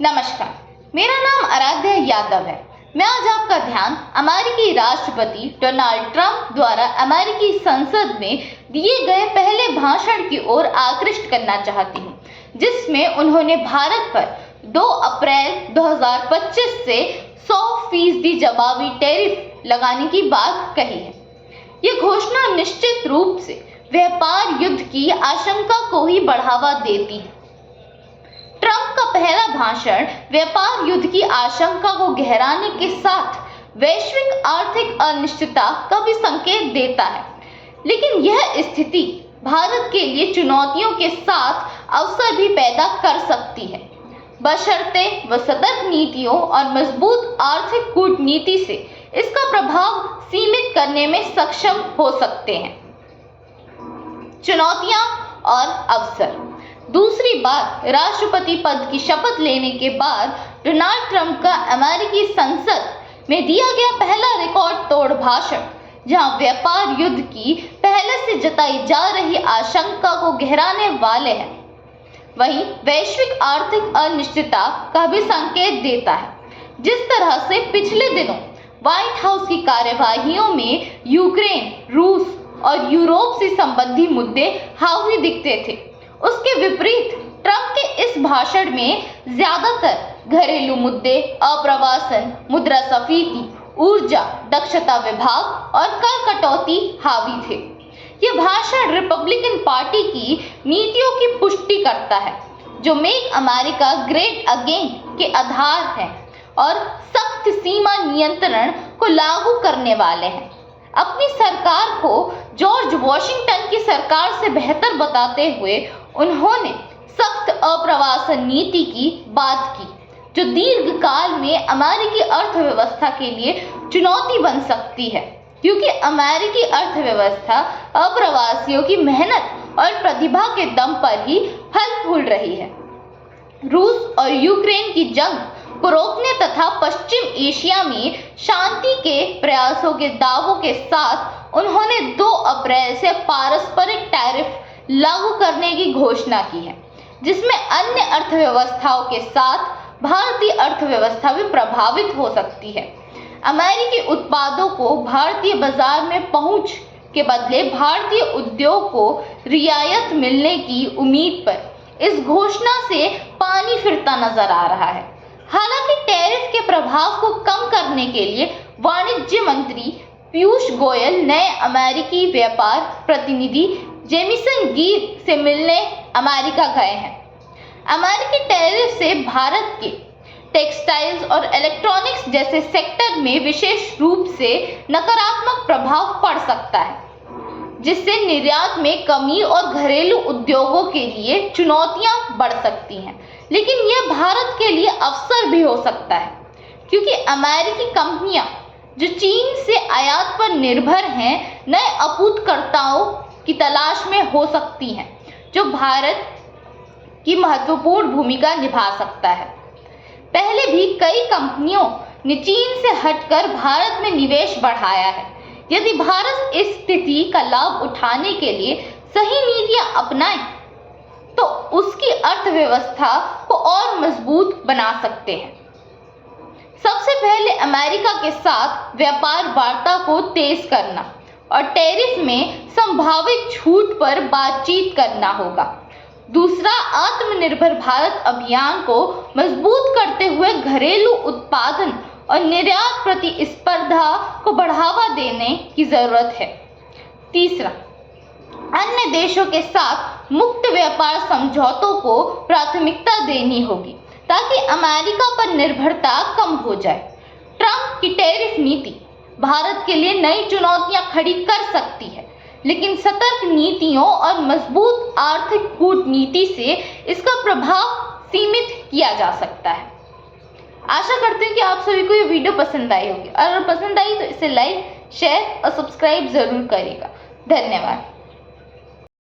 नमस्कार, मेरा नाम आराध्या यादव है। मैं आज आपका ध्यान अमेरिकी राष्ट्रपति डोनाल्ड ट्रंप द्वारा अमेरिकी संसद में दिए गए पहले भाषण की ओर आकृष्ट करना चाहती हूँ, जिसमें उन्होंने भारत पर 2 अप्रैल 2025 से 100% जवाबी टैरिफ लगाने की बात कही है। ये घोषणा निश्चित रूप से व्यापार युद्ध की आशंका को ही बढ़ावा देती है। ट्रंप का पहला भाषण व्यापार युद्ध की आशंका को गहराने के साथ वैश्विक आर्थिक अनिश्चितता का भी संकेत देता है, लेकिन यह स्थिति भारत के लिए चुनौतियों के साथ अवसर भी पैदा कर सकती है, बशर्ते वह सतर्क नीतियों और मजबूत आर्थिक कूटनीति से इसका प्रभाव सीमित करने में सक्षम हो सकते हैं। चुनौतियां और अवसर। दूसरी बार राष्ट्रपति पद की शपथ लेने के बाद डोनाल्ड ट्रंप का अमेरिकी संसद में दिया गया पहला रिकॉर्ड तोड़ भाषण, जहां व्यापार युद्ध की पहले से जताई जा रही आशंका को गहराने वाले हैं, वहीं वैश्विक आर्थिक अनिश्चितता का भी संकेत देता है। जिस तरह से पिछले दिनों व्हाइट हाउस की कार्यवाहियों में यूक्रेन, रूस और यूरोप से संबंधी मुद्दे हावी दिखते थे, उसके विपरीत ट्रंप के इस भाषण में ज्यादातर घरेलू मुद्दे, अप्रवासन, मुद्रास्फीति, ऊर्जा दक्षता विभाग और कर कटौती हावी थे। यह भाषण रिपब्लिकन पार्टी की नीतियों की पुष्टि करता है, जो मेक अमेरिका ग्रेट अगेन के आधार हैं और सख्त सीमा नियंत्रण को लागू करने वाले हैं। अपनी सरकार को जॉर्ज वॉशिंगटन की सरकार से बेहतर बताते हुए उन्होंने सख्त अप्रवासन नीति की बात की, जो दीर्घकाल में अमेरिकी अर्थव्यवस्था के लिए चुनौती बन सकती है, क्योंकि अमेरिकी अर्थव्यवस्था अप्रवासियों की मेहनत और प्रतिभा के दम पर ही फल फूल रही है। रूस और यूक्रेन की जंग को रोकने तथा पश्चिम एशिया में शांति के प्रयासों के दावों के साथ उन्होंने 2 अप्रैल से पारस्परिक टैरिफ लागू करने की घोषणा की है, जिसमें अन्य अर्थव्यवस्थाओं के साथ भारतीय अर्थव्यवस्था भी प्रभावित हो सकती है। अमेरिकी उत्पादों को भारतीय बाजार में पहुंच के बदले भारतीय उद्योग को रियायत मिलने की उम्मीद पर इस घोषणा से पानी फिरता नजर आ रहा है। हालांकि टैरिफ के प्रभाव को कम करने के लिए वाणिज्य मंत्री पीयूष गोयल नए अमेरिकी व्यापार प्रतिनिधि जेमिसन गिर से मिलने अमेरिका गए हैं। अमेरिकी टैरिफ से भारत के टेक्सटाइल्स और इलेक्ट्रॉनिक्स जैसे सेक्टर में विशेष रूप से नकारात्मक प्रभाव पड़ सकता है, जिससे निर्यात में कमी और घरेलू उद्योगों के लिए चुनौतियां बढ़ सकती हैं। लेकिन यह भारत के लिए अवसर भी हो सकता है, क्योंकि अमेरिकी कंपनियां जो चीन से आयात पर निर्भर हैं, नए आपूर्तिकर्ताओं की तलाश में हो सकती हैं, जो भारत की महत्वपूर्ण भूमिका निभा सकता है। पहले भी कई कंपनियों ने चीन से हटकर भारत में निवेश बढ़ाया है। यदि भारत इस स्थिति का लाभ उठाने के लिए सही नीतियां अपनाए, तो उसकी अर्थव्यवस्था को और मजबूत बना सकते हैं। सबसे पहले अमेरिका के साथ व्यापार वार्ता को तेज करना और टैरिफ में संभावित छूट पर बातचीत करना होगा। दूसरा, आत्मनिर्भर भारत अभियान को मजबूत करते हुए घरेलू उत्पादन और निर्यात प्रतिस्पर्धा को बढ़ावा देने की जरूरत है। तीसरा, अन्य देशों के साथ मुक्त व्यापार समझौतों को प्राथमिकता देनी होगी, ताकि अमेरिका पर निर्भरता कम हो जाए। ट्रंप की टैरिफ नीति भारत के लिए नई चुनौतियां खड़ी कर सकती है, लेकिन सतर्क नीतियों और मजबूत आर्थिक कूटनीति से इसका प्रभाव सीमित किया जा सकता है। आशा करती हूँ कि आप सभी को ये वीडियो पसंद आई होगी, और अगर पसंद आई तो इसे लाइक, शेयर और सब्सक्राइब जरूर करिएगा। धन्यवाद।